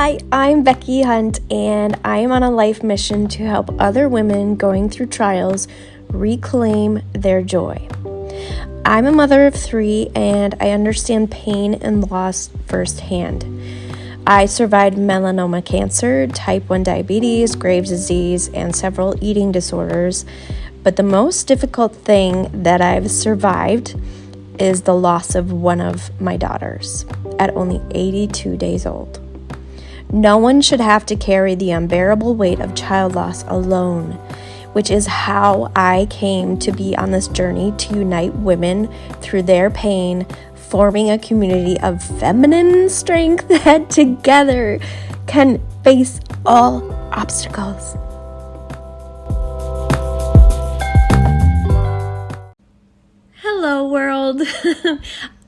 Hi, I'm Becky Hunt, and I am on a life mission to help other women going through trials reclaim their joy. I'm a mother of 3, and I understand pain and loss firsthand. I survived melanoma cancer, type 1 diabetes, Graves' disease, and several eating disorders, but the most difficult thing that I've survived is the loss of one of my daughters at only 82 days old. No one should have to carry the unbearable weight of child loss alone, which is how I came to be on this journey to unite women through their pain, forming a community of feminine strength that together can face all obstacles. Hello, world.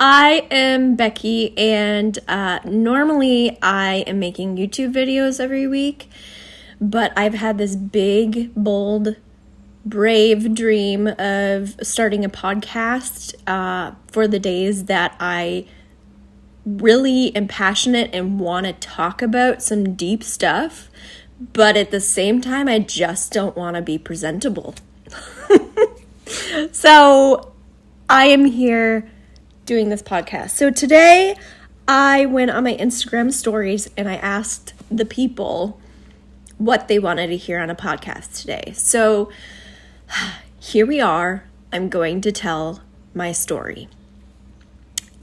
I am Becky, and normally I am making YouTube videos every week, but I've had this big, bold, brave dream of starting a podcast for the days that I really am passionate and want to talk about some deep stuff, but at the same time, I just don't want to be presentable. So I am here doing this podcast. So today I went on my Instagram stories and I asked the people what they wanted to hear on a podcast today. So here we are. I'm going to tell my story.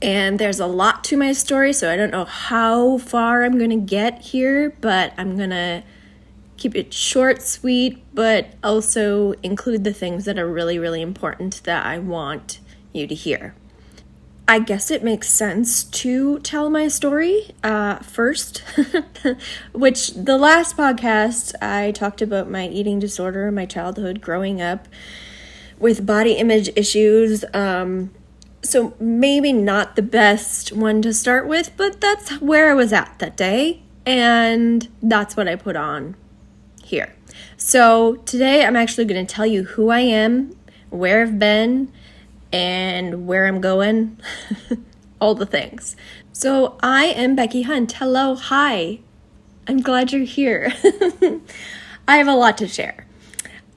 And there's a lot to my story, so I don't know how far I'm going to get here, but I'm going to keep it short, sweet, but also include the things that are really, really important that I want you to hear. I guess it makes sense to tell my story first, which the last podcast I talked about my eating disorder, my childhood growing up with body image issues. So maybe not the best one to start with, but that's where I was at that day. And that's what I put on here. So today I'm actually going to tell you who I am, where I've been, and where I'm going, all the things. So I am Becky Hunt. Hello, hi. I'm glad you're here. I have a lot to share.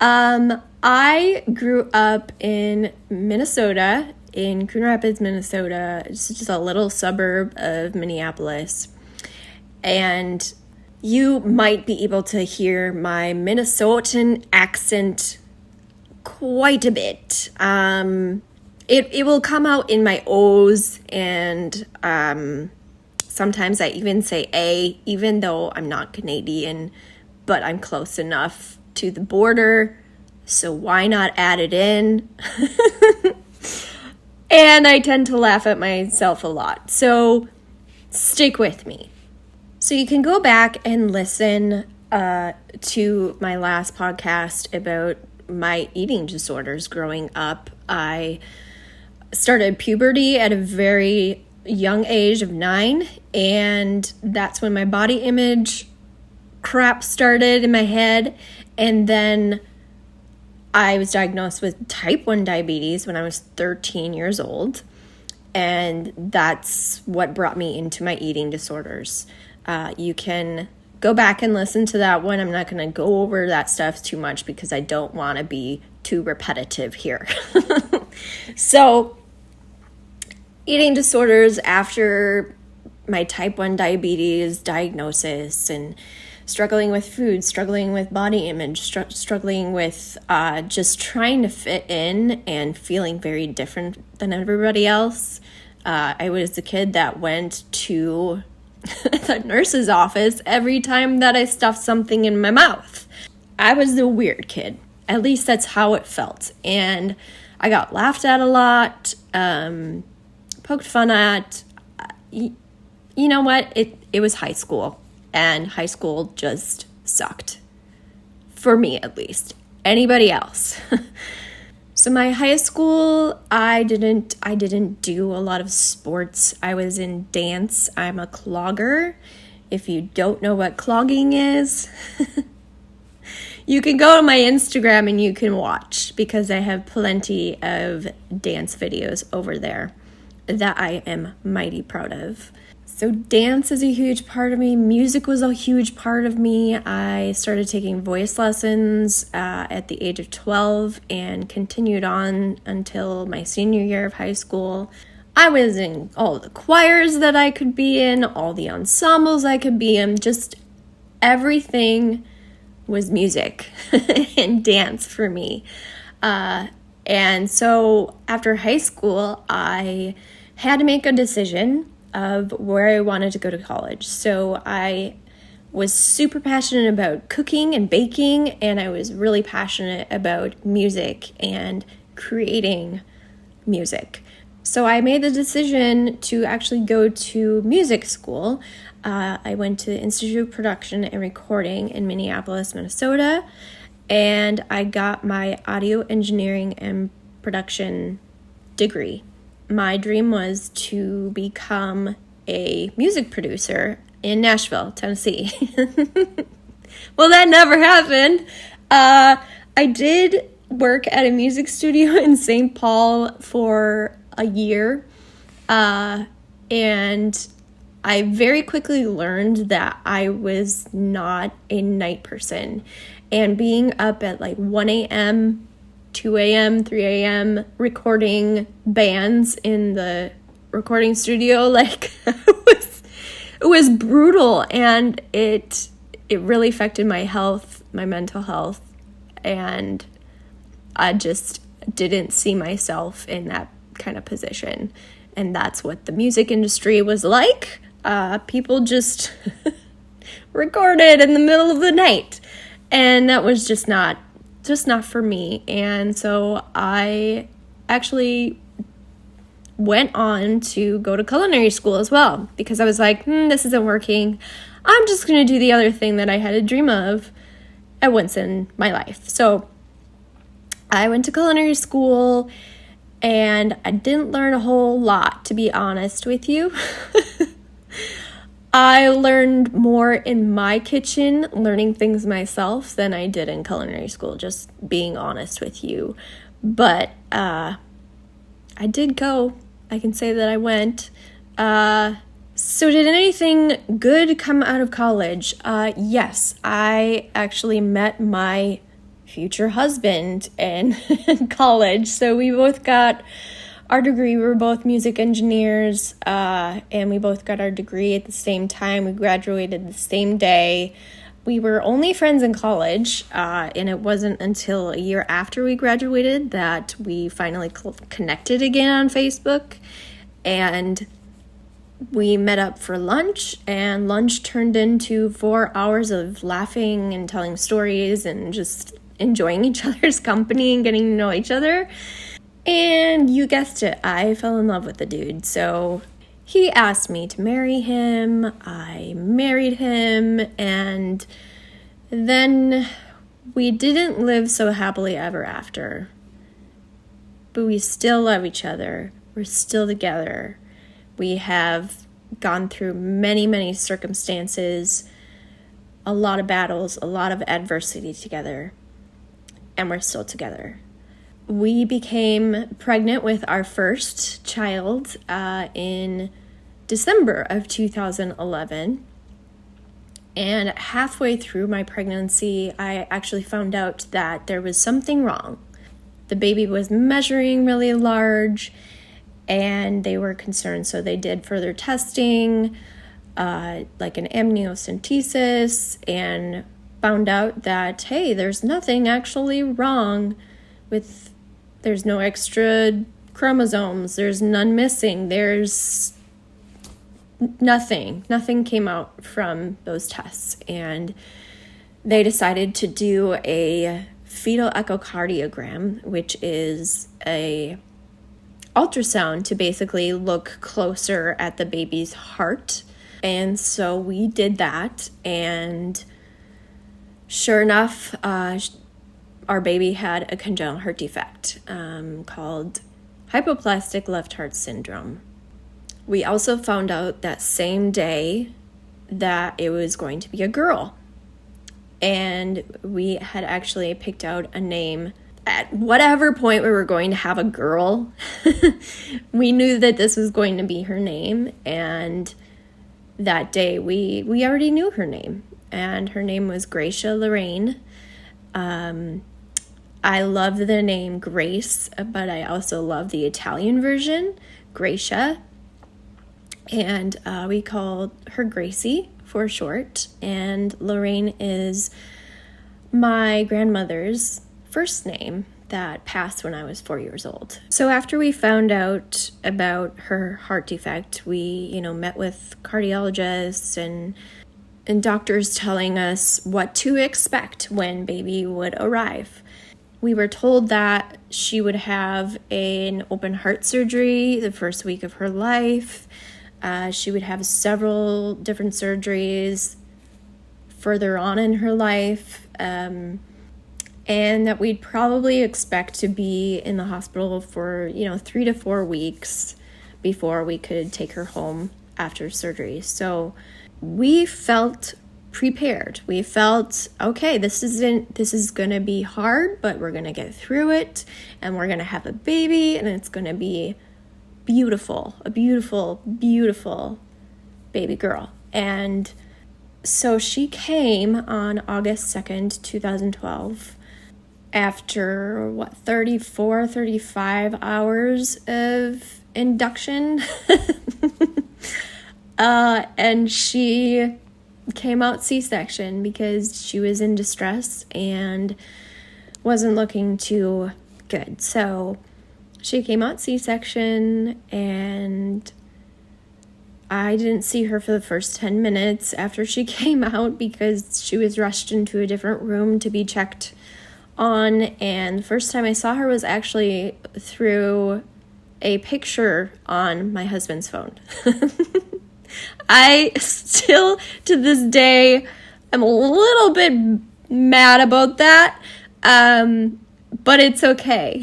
I grew up in Minnesota, in Coon Rapids, Minnesota. It's just a little suburb of Minneapolis. And you might be able to hear my Minnesotan accent quite a bit. It will come out in my O's, and sometimes I even say A, even though I'm not Canadian, but I'm close enough to the border, so why not add it in? And I tend to laugh at myself a lot, so stick with me. So you can go back and listen to my last podcast about my eating disorders growing up. I started puberty at a very young age of 9, and that's when my body image crap started in my head. And then I was diagnosed with type 1 diabetes when I was 13 years old, and that's what brought me into my eating disorders. You can go back and listen to that one. I'm not going to go over that stuff too much because I don't want to be too repetitive here. So, eating disorders after my type 1 diabetes diagnosis, and struggling with food, struggling with body image, struggling with just trying to fit in and feeling very different than everybody else. I was the kid that went to the nurse's office every time that I stuffed something in my mouth. I was the weird kid. At least that's how it felt. And I got laughed at a lot, poked fun at. You know what? It was high school, and high school just sucked. For me, at least. Anybody else? So my high school, I didn't do a lot of sports. I was in dance. I'm a clogger. If you don't know what clogging is, you can go to my Instagram and you can watch, because I have plenty of dance videos over there that I am mighty proud of. So dance is a huge part of me. Music was a huge part of me. I started taking voice lessons at the age of 12 and continued on until my senior year of high school. I was in all the choirs that I could be in, all the ensembles I could be in, just everything was music and dance for me. And so after high school, I had to make a decision of where I wanted to go to college. So I was super passionate about cooking and baking, and I was really passionate about music and creating music. So I made the decision to actually go to music school. I went to the Institute of Production and Recording in Minneapolis, Minnesota, and I got my audio engineering and production degree. My dream was to become a music producer in Nashville, Tennessee. Well, that never happened. I did work at a music studio in St. Paul for a year, and I very quickly learned that I was not a night person, and being up at like 1 a.m., 2 a.m., 3 a.m. recording bands in the recording studio, like it was brutal, and it really affected my health, my mental health, and I just didn't see myself in that kind of position. And that's what the music industry was like. People just recorded in the middle of the night, and that was just not for me. And so I actually went on to go to culinary school as well, because I was like, this isn't working. I'm just going to do the other thing that I had a dream of at once in my life. So I went to culinary school, and I didn't learn a whole lot, to be honest with you. I learned more in my kitchen, learning things myself, than I did in culinary school, just being honest with you. But I did go. I can say that I went. So did anything good come out of college? Yes, I actually met my future husband in college. So we both got our degree. We were both music engineers, and we both got our degree at the same time. We graduated the same day. We were only friends in college, and it wasn't until a year after we graduated that we finally connected again on Facebook, and we met up for lunch, and lunch turned into 4 hours of laughing and telling stories and just enjoying each other's company and getting to know each other. And you guessed it, I fell in love with the dude. So he asked me to marry him. I married him, and then we didn't live so happily ever after. But we still love each other. We're still together. We have gone through many, many circumstances, a lot of battles, a lot of adversity together, and we're still together. We became pregnant with our first child in December of 2011. And halfway through my pregnancy, I actually found out that there was something wrong. The baby was measuring really large, and they were concerned. So they did further testing, like an amniocentesis, and found out that, hey, there's nothing actually wrong with. There's no extra chromosomes. There's none missing. There's nothing. Nothing came out from those tests. And they decided to do a fetal echocardiogram, which is a ultrasound to basically look closer at the baby's heart. And so we did that. And sure enough, our baby had a congenital heart defect called hypoplastic left heart syndrome. We also found out that same day that it was going to be a girl. And we had actually picked out a name. At whatever point we were going to have a girl, we knew that this was going to be her name. And that day we already knew her name, and her name was Gracia Lorraine. I love the name Grace, but I also love the Italian version, Gracia. And we called her Gracie for short. And Lorraine is my grandmother's first name that passed when I was 4 years old. So after we found out about her heart defect, we, met with cardiologists and doctors telling us what to expect when baby would arrive. We were told that she would have an open heart surgery the first week of her life. She would have several different surgeries further on in her life, and that we'd probably expect to be in the hospital for, 3 to 4 weeks before we could take her home after surgery. So we felt prepared. We felt, okay, this is going to be hard, but we're going to get through it, and we're going to have a baby, and it's going to be beautiful, a beautiful, beautiful baby girl. And so she came on August 2nd, 2012, after 35 hours of induction. And she came out C-section because she was in distress and wasn't looking too good. So she came out C-section, and I didn't see her for the first 10 minutes after she came out because she was rushed into a different room to be checked on. And the first time I saw her was actually through a picture on my husband's phone. I still, to this day, am a little bit mad about that, but it's okay.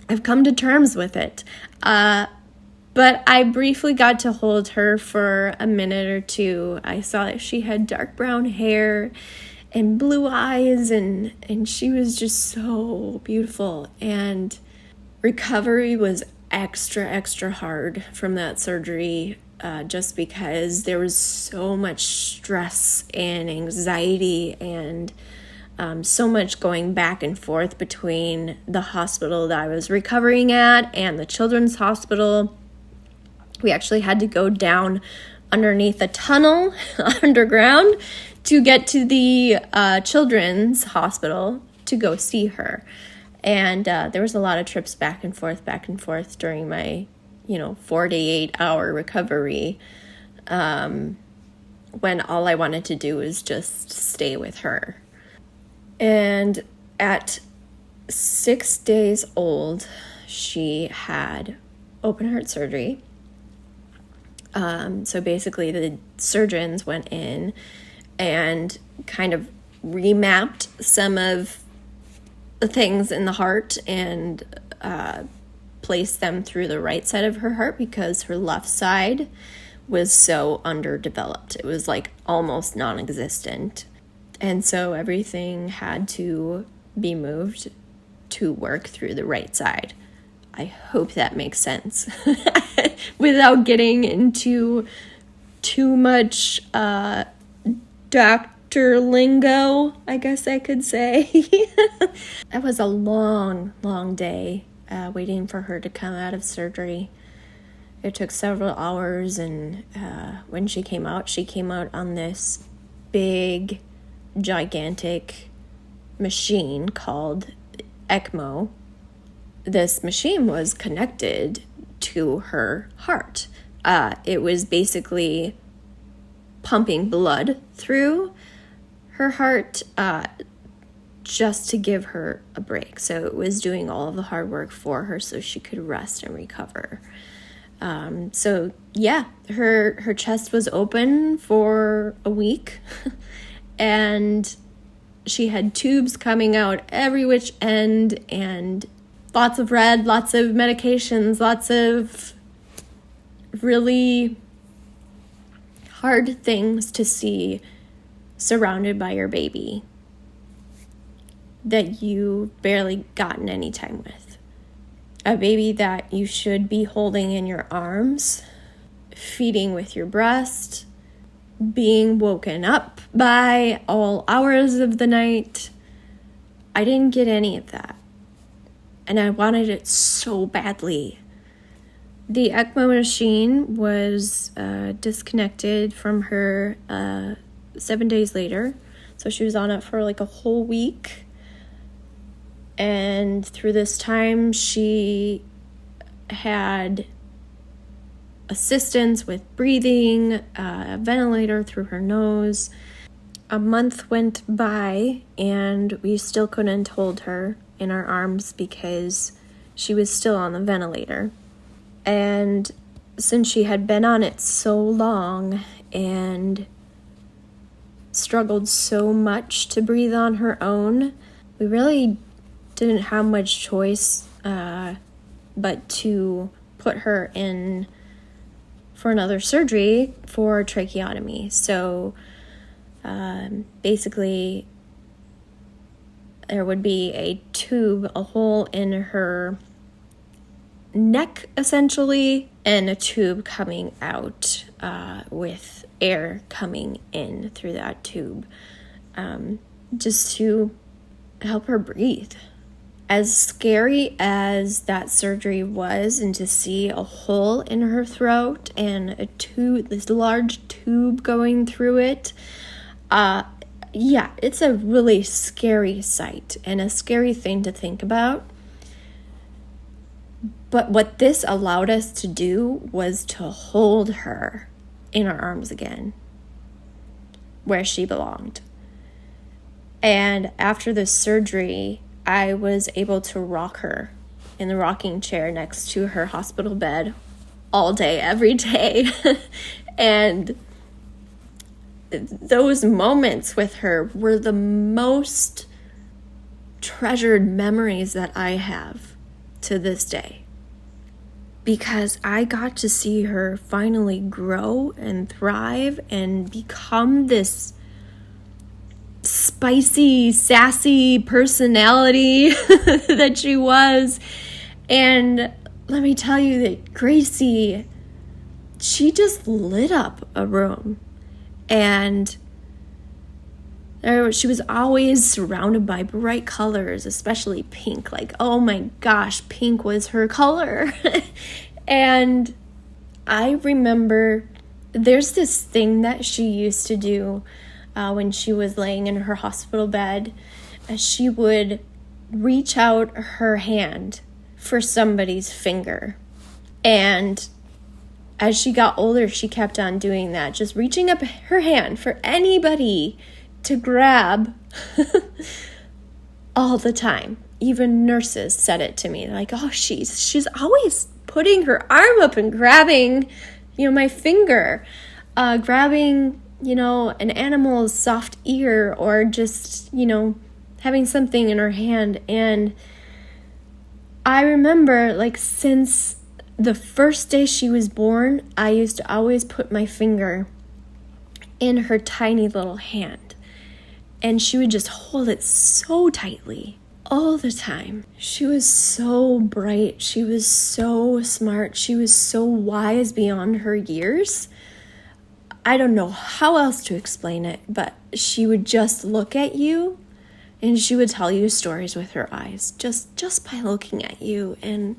I've come to terms with it. But I briefly got to hold her for a minute or two. I saw that she had dark brown hair and blue eyes, and she was just so beautiful. And recovery was extra hard from that surgery, just because there was so much stress and anxiety and so much going back and forth between the hospital that I was recovering at and the children's hospital. We actually had to go down underneath a tunnel underground to get to the children's hospital to go see her. And there was a lot of trips back and forth during my 48 hour recovery, when all I wanted to do was just stay with her. And at 6 days old, she had open heart surgery. So basically the surgeons went in and kind of remapped some of the things in the heart and placed them through the right side of her heart because her left side was so underdeveloped. It was like almost non-existent. And so everything had to be moved to work through the right side. I hope that makes sense without getting into too much doctor lingo, I guess I could say. That was a long day waiting for her to come out of surgery. It took several hours, and when she came out on this big, gigantic machine called ECMO. This machine was connected to her heart. It was basically pumping blood through her heart just to give her a break. So it was doing all of the hard work for her so she could rest and recover. So yeah, her chest was open for a week and she had tubes coming out every which end and lots of red, lots of medications, lots of really hard things to see surrounded by your baby that you've barely gotten any time with. A baby that you should be holding in your arms, feeding with your breast, being woken up by all hours of the night. I didn't get any of that. And I wanted it so badly. The ECMO machine was disconnected from her 7 days later. So she was on it for like a whole week. And through this time, she had assistance with breathing, a ventilator through her nose. A month went by and we still couldn't hold her in our arms because she was still on the ventilator. And since she had been on it so long and struggled so much to breathe on her own, we really didn't have much choice but to put her in for another surgery for tracheotomy. So basically there would be a tube, a hole in her neck essentially, and a tube coming out with air coming in through that tube, just to help her breathe. As scary as that surgery was, and to see a hole in her throat and a tube, this large tube going through it, it's a really scary sight and a scary thing to think about. But what this allowed us to do was to hold her in our arms again, where she belonged. And after the surgery, I was able to rock her in the rocking chair next to her hospital bed all day, every day. And those moments with her were the most treasured memories that I have to this day. Because I got to see her finally grow and thrive and become this spicy, sassy personality that she was. And let me tell you that Gracie, she just lit up a room. And she was always surrounded by bright colors, especially pink. Like, oh my gosh, pink was her color. And I remember there's this thing that she used to do when she was laying in her hospital bed. She would reach out her hand for somebody's finger. And as she got older, she kept on doing that, just reaching up her hand for anybody to grab all the time. Even nurses said it to me, like, oh, she's always putting her arm up and grabbing, my finger, grabbing, an animal's soft ear, or just, having something in her hand. And I remember, like, since the first day she was born, I used to always put my finger in her tiny little hand. And she would just hold it so tightly all the time. She was so bright. She was so smart. She was so wise beyond her years. I don't know how else to explain it, but she would just look at you and she would tell you stories with her eyes, just by looking at you. And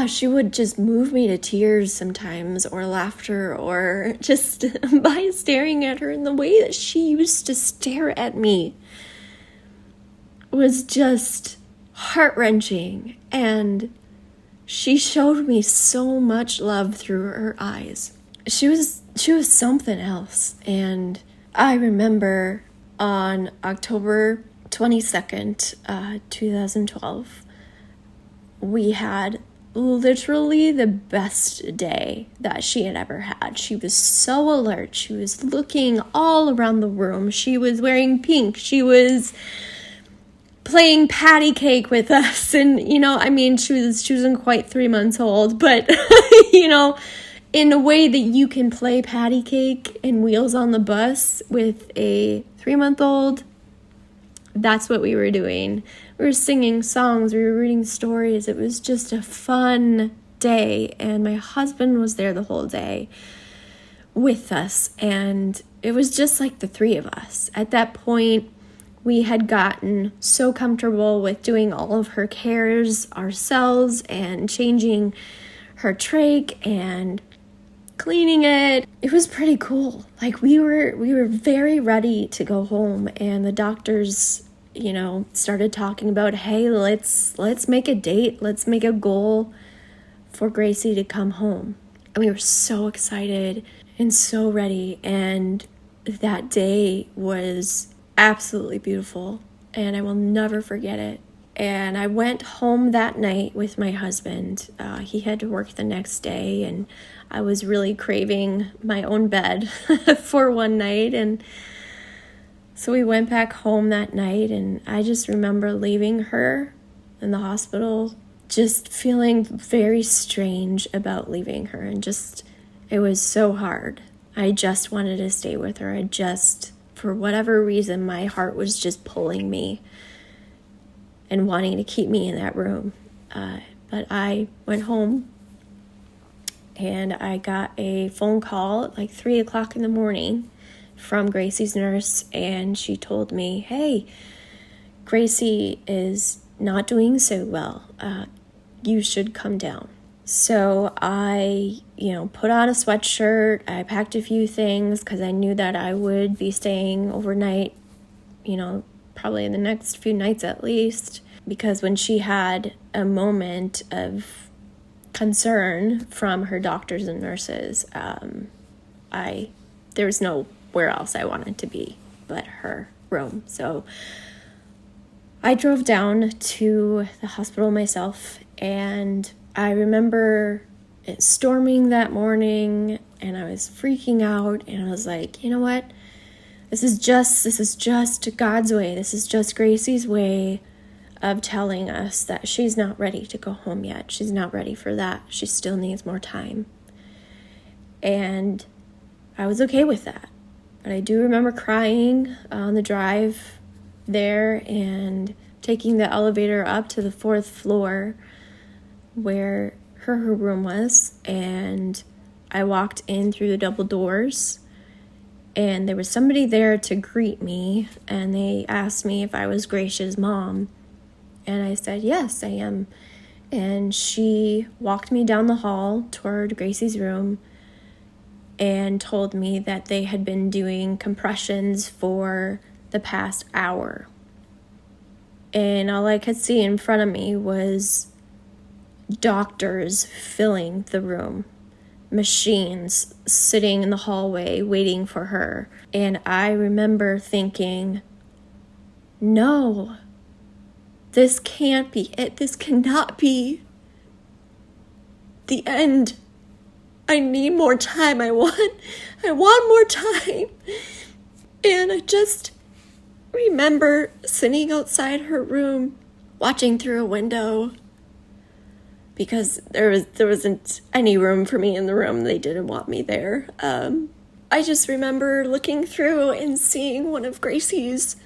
she would just move me to tears sometimes, or laughter, or just by staring at her. And the way that she used to stare at me was just heart-wrenching. And she showed me so much love through her eyes. She was something else. And I remember on October 22nd, 2012, we had literally the best day that she had ever had. She was so alert. She was looking all around the room. She was wearing pink. She was playing patty cake with us. And, she wasn't quite 3 months old, but, in a way that you can play patty cake and Wheels on the Bus with a 3-month-old. That's what we were doing. We were singing songs. We were reading stories. It was just a fun day, and my husband was there the whole day with us, and it was just like the three of us. At that point, we had gotten so comfortable with doing all of her cares ourselves and changing her trach and cleaning it. It was pretty cool. Like we were very ready to go home, and the doctors, started talking about, hey, let's make a date. Let's make a goal for Gracie to come home. And we were so excited and so ready. And that day was absolutely beautiful, and I will never forget it. And I went home that night with my husband. He had to work the next day, and I was really craving my own bed for one night. And so we went back home that night, and I just remember leaving her in the hospital, just feeling very strange about leaving her. And it was so hard. I just wanted to stay with her. For whatever reason, my heart was just pulling me and wanting to keep me in that room. But I went home, and I got a phone call at like 3 o'clock in the morning from Gracie's nurse, and she told me, hey, Gracie is not doing so well. You should come down. So I, put on a sweatshirt. I packed a few things because I knew that I would be staying overnight, probably in the next few nights at least. Because when she had a moment of concern from her doctors and nurses, there was nowhere else I wanted to be but her room. So I drove down to the hospital myself, and I remember it storming that morning, and I was freaking out, and I was like, you know what? This is just God's way. This is just Gracie's way of telling us that she's not ready to go home yet. She's not ready for that. She still needs more time. And I was okay with that. But I do remember crying on the drive there and taking the elevator up to the 4th floor where her room was. And I walked in through the double doors, and there was somebody there to greet me, and they asked me if I was Gracia's mom. And I said, yes, I am. And she walked me down the hall toward Gracie's room and told me that they had been doing compressions for the past hour. And all I could see in front of me was doctors filling the room, machines sitting in the hallway waiting for her. And I remember thinking, no, this can't be it. This cannot be the end. I need more time. I want more time. And I just remember sitting outside her room, watching through a window, because there wasn't any room for me in the room. They didn't want me there. I just remember looking through and seeing one of Gracie's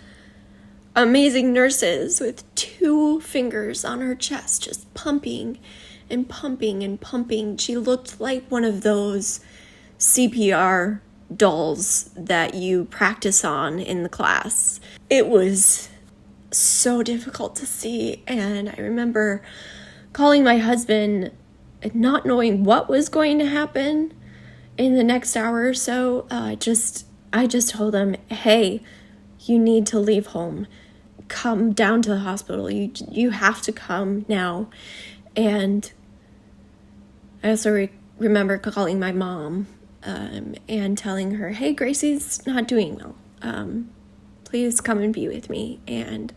amazing nurses with 2 fingers on her chest, just pumping and pumping and pumping. She looked like one of those CPR dolls that you practice on in the class. It was so difficult to see, and I remember calling my husband and not knowing what was going to happen in the next hour or so. I just told him, hey, you need to leave home. Come down to the hospital. You have to come now. And I also remember calling my mom and telling her, hey, Gracie's not doing well. Please come and be with me. And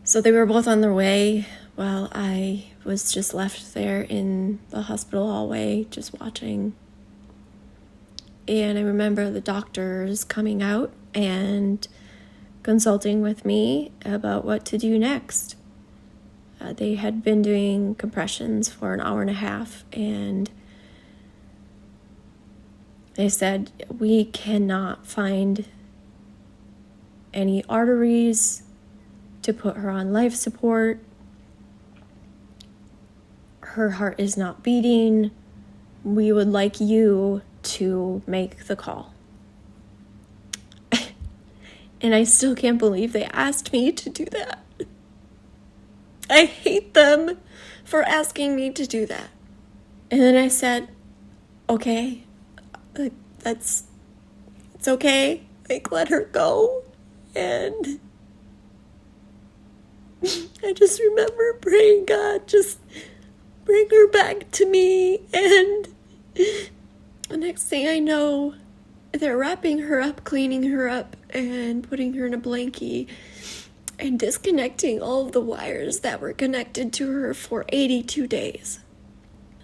so they were both on their way while I was just left there in the hospital hallway just watching. And I remember the doctors coming out and consulting with me about what to do next. They had been doing compressions for an hour and a half, and they said, we cannot find any arteries to put her on life support. her heart is not beating. We would like you to make the call. And I still can't believe they asked me to do that. I hate them for asking me to do that. And then I said, okay, it's okay. Like, let her go. And I just remember praying, God, just bring her back to me. And the next thing I know, they're wrapping her up, cleaning her up, and putting her in a blankie and disconnecting all of the wires that were connected to her for 82 days.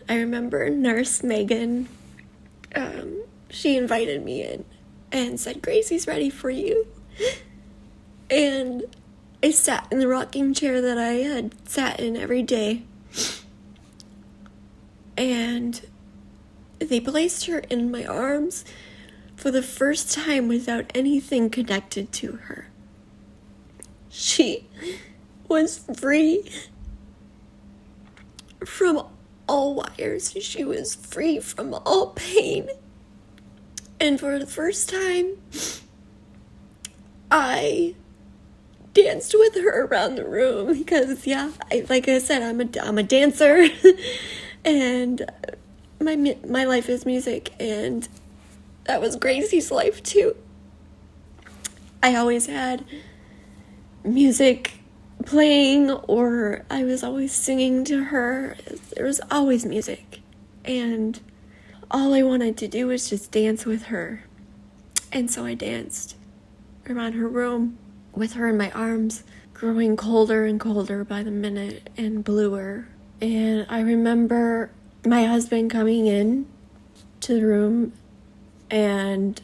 I remember Nurse Megan, she invited me in and said, Gracie's ready for you. And I sat in the rocking chair that I had sat in every day. And they placed her in my arms for the first time without anything connected to her. She was free from all wires. She was free from all pain. And for the first time, I danced with her around the room because, like I said, I'm a dancer, and my life is music, and that was Gracie's life too. I always had music playing, or I was always singing to her. There was always music, and all I wanted to do was just dance with her. And so I danced around her room with her in my arms, growing colder and colder by the minute and bluer. And I remember my husband coming in to the room, and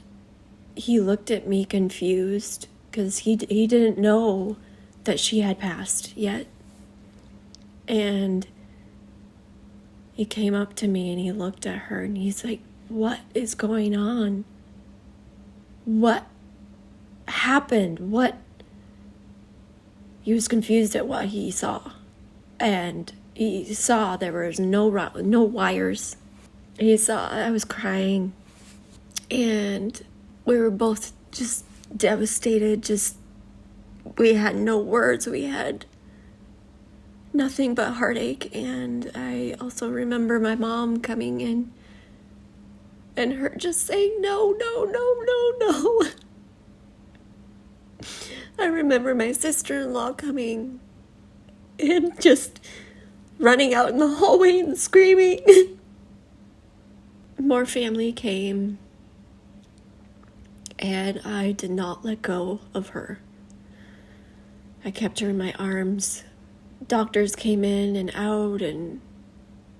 he looked at me confused because he didn't know that she had passed yet. And he came up to me and he looked at her and he's like, what is going on? What happened? He was confused at what he saw. And he saw there was no wires. He saw I was crying. And we were both just devastated. We had no words. We had nothing but heartache. And I also remember my mom coming in and her just saying, no. I remember my sister-in-law coming and just running out in the hallway and screaming. More family came, and I did not let go of her. I kept her in my arms. Doctors came in and out, and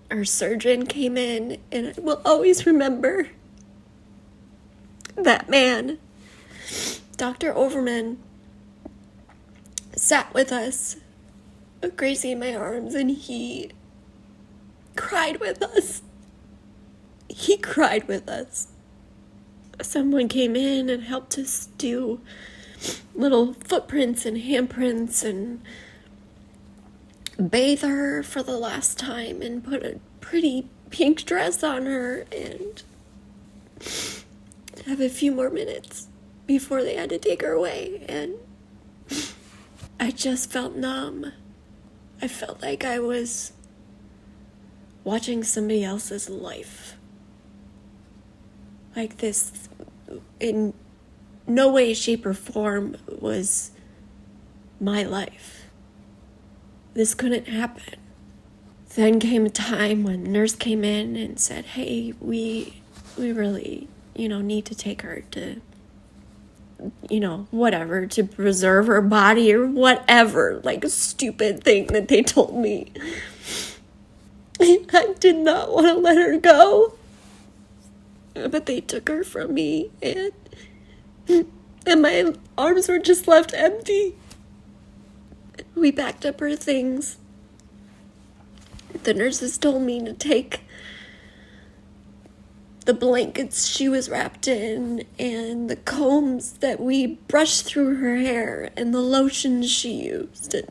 our surgeon came in, and I will always remember that man, Dr. Overman, sat with us, with Gracie in my arms, and he cried with us. He cried with us. Someone came in and helped us do little footprints and handprints and bathe her for the last time and put a pretty pink dress on her and have a few more minutes before they had to take her away. And I just felt numb. I felt like I was watching somebody else's life. Like this, in no way, shape, or form was my life. This couldn't happen. Then came a time when the nurse came in and said, hey, we really, need to take her to, whatever, to preserve her body or whatever, like a stupid thing that they told me. I did not want to let her go, but they took her from me, and my arms were just left empty. We packed up her things. The nurses told me to take the blankets she was wrapped in and the combs that we brushed through her hair and the lotions she used and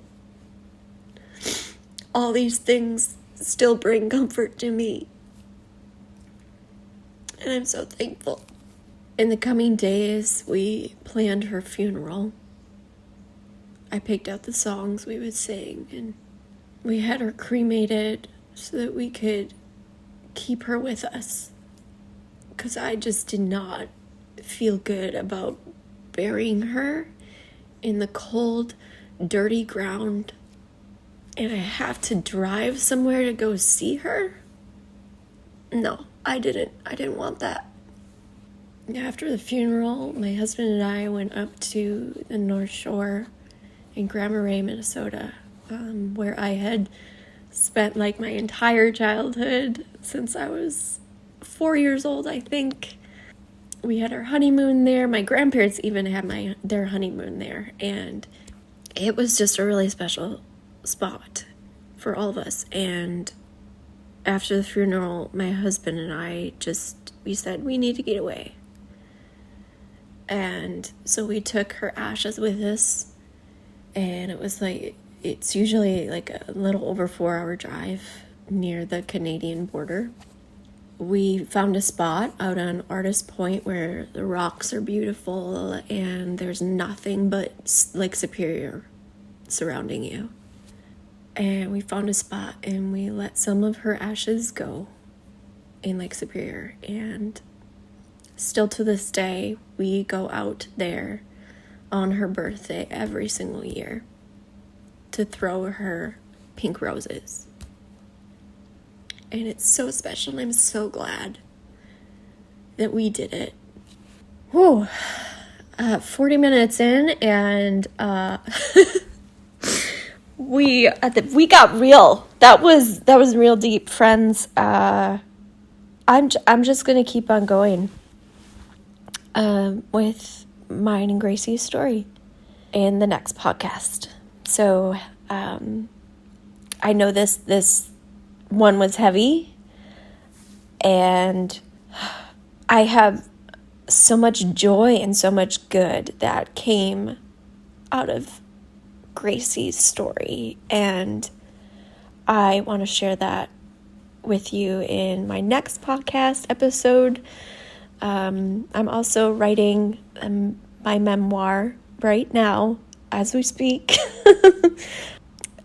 all these things still bring comfort to me. And I'm so thankful. In the coming days, we planned her funeral. I picked out the songs we would sing, and we had her cremated so that we could keep her with us. Because I just did not feel good about burying her in the cold, dirty ground, and I have to drive somewhere to go see her. No, I didn't want that. After the funeral, my husband and I went up to the North Shore in Grand Marais, Minnesota, where I had spent like my entire childhood since I was 4 years old, I think. We had our honeymoon there. My grandparents even had their honeymoon there, and it was just a really special spot for all of us. And after the funeral, my husband and I we said we need to get away. And so we took her ashes with us, and it's usually like a little over 4-hour drive near the Canadian border. We found a spot out on Artist Point where the rocks are beautiful and there's nothing but Lake Superior surrounding you. And we found a spot and we let some of her ashes go in Lake Superior. And still to this day, we go out there on her birthday every single year to throw her pink roses. And it's so special, and I'm so glad that we did it. Whew. 40 minutes in, and we got real. That was real deep, friends. I'm just gonna keep on going with mine and Gracie's story in the next podcast. So I know this one was heavy, and I have so much joy and so much good that came out of Gracie's story, and I want to share that with you in my next podcast episode. I'm also writing my memoir right now as we speak.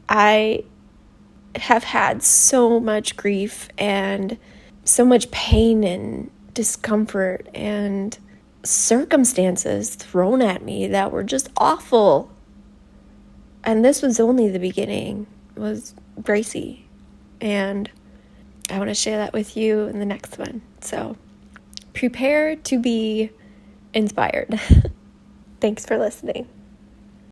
I have had so much grief and so much pain and discomfort and circumstances thrown at me that were just awful. And this was only the beginning, was Gracie. And I want to share that with you in the next one. So prepare to be inspired. Thanks for listening.